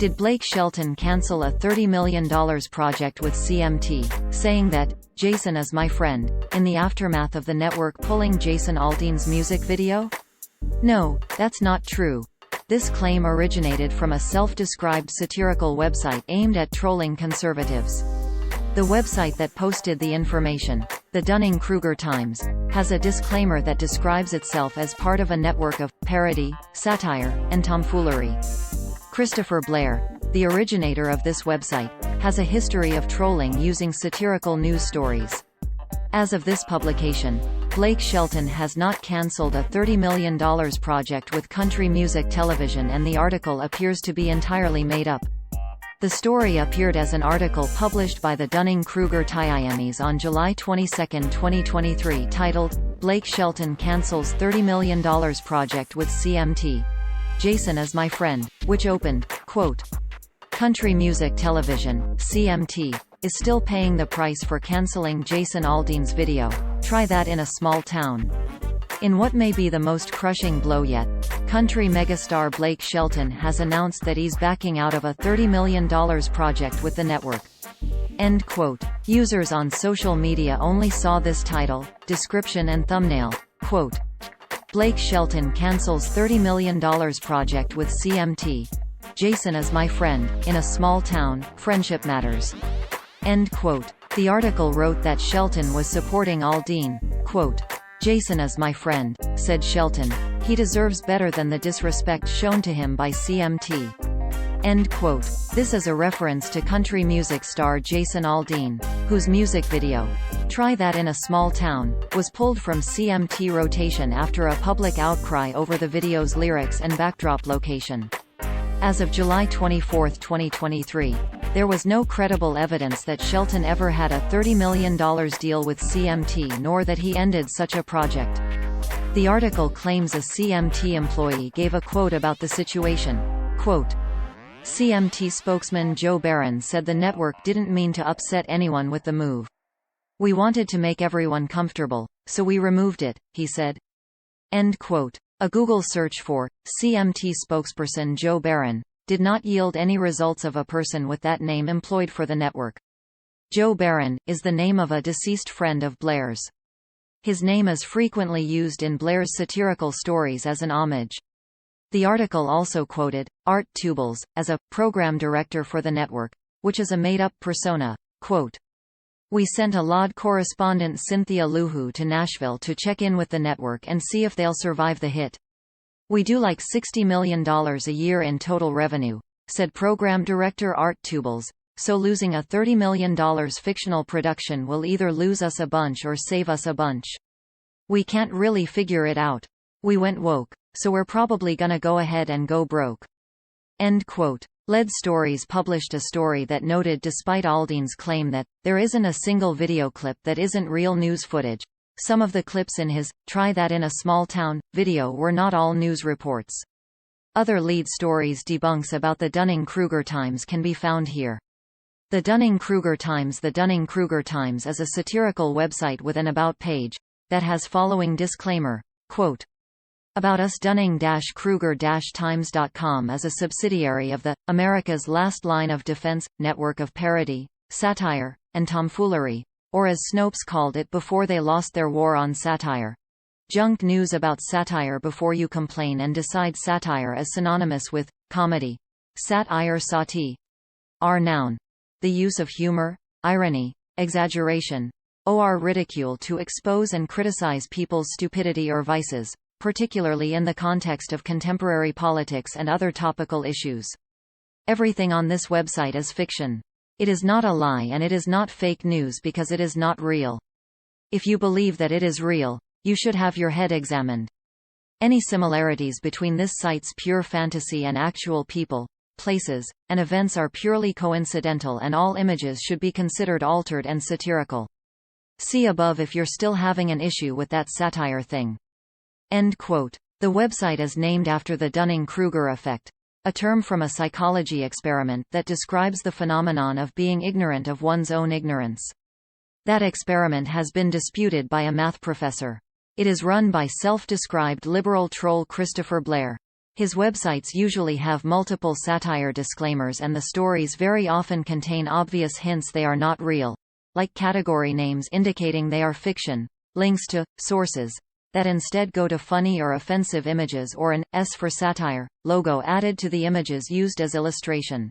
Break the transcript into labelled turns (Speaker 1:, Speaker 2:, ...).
Speaker 1: Did Blake Shelton cancel a $30 million project with CMT, saying that, "Jason is my friend," in the aftermath of the network pulling Jason Aldean's music video? No, that's not true. This claim originated from a self-described satirical website aimed at trolling conservatives. The website that posted the information, the Dunning-Kruger Times, has a disclaimer that describes itself as part of a network of parody, satire, and tomfoolery. Christopher Blair, the originator of this website, has a history of trolling using satirical news stories. As of this publication, Blake Shelton has not cancelled a $30 million project with country music television, and the article appears to be entirely made up. The story appeared as an article published by the Dunning-Kruger Times on July 22, 2023, titled, "Blake Shelton Cancels $30 Million Project with CMT. Jason is my friend," which opened, quote, "Country Music Television, CMT, is still paying the price for cancelling Jason Aldean's video. Try that in a small town." In what may be the most crushing blow yet, country megastar Blake Shelton has announced that he's backing out of a $30 million project with the network. End quote. Users on social media only saw this title, description and thumbnail, quote, "Blake Shelton cancels $30 million project with CMT. Jason is my friend, in a small town, friendship matters." End quote. The article wrote that Shelton was supporting Aldean, quote, "Jason is my friend," said Shelton. "He deserves better than the disrespect shown to him by CMT." End quote. This is a reference to country music star Jason Aldean, whose music video, "Try That in a Small Town," was pulled from CMT rotation after a public outcry over the video's lyrics and backdrop location. As of July 24, 2023, there was no credible evidence that Shelton ever had a $30 million deal with CMT, nor that he ended such a project. The article claims a CMT employee gave a quote about the situation. Quote, "CMT spokesman Joe Barron said the network didn't mean to upset anyone with the move. We wanted to make everyone comfortable, so we removed it," he said. End quote. A Google search for CMT spokesperson Joe Barron did not yield any results of a person with that name employed for the network. Joe Barron is the name of a deceased friend of Blair's. His name is frequently used in Blair's satirical stories as an homage. The article also quoted Art Tubles as a program director for the network, which is a made-up persona. Quote, "We sent a LOD correspondent Cynthia Luhu to Nashville to check in with the network and see if they'll survive the hit. We do like $60 million a year in total revenue," said program director Art Tubles, "so losing a $30 million fictional production will either lose us a bunch or save us a bunch. We can't really figure it out. We went woke, so we're probably gonna go ahead and go broke." End quote. Lead Stories published a story that noted despite Aldean's claim that there isn't a single video clip that isn't real news footage, some of the clips in his "Try That in a Small Town" video were not all news reports. Other lead stories debunks about the Dunning-Kruger Times can be found here. The Dunning-Kruger Times. The Dunning-Kruger Times is a satirical website with an About page that has following disclaimer, quote, "About Us Dunning-Kruger-Times.com is a subsidiary of the America's Last Line of Defense network of parody, satire, and tomfoolery, or as Snopes called it before they lost their war on satire. Junk news about satire before you complain and decide satire is synonymous with comedy. SATIRE are noun. The use of humor, irony, exaggeration, or ridicule to expose and criticize people's stupidity or vices, particularly in the context of contemporary politics and other topical issues. Everything on this website is fiction. It is not a lie, and it is not fake news because it is not real. If you believe that it is real, you should have your head examined. Any similarities between this site's pure fantasy and actual people, places, and events are purely coincidental, and all images should be considered altered and satirical. See above if you're still having an issue with that satire thing." End quote. The website is named after the Dunning-Kruger effect, a term from a psychology experiment that describes the phenomenon of being ignorant of one's own ignorance. That experiment has been disputed by a math professor. It is run by self-described liberal troll Christopher Blair. His websites usually have multiple satire disclaimers, and the stories very often contain obvious hints they are not real, like category names indicating they are fiction, links to sources that instead go to funny or offensive images, or an S for satire logo added to the images used as illustration.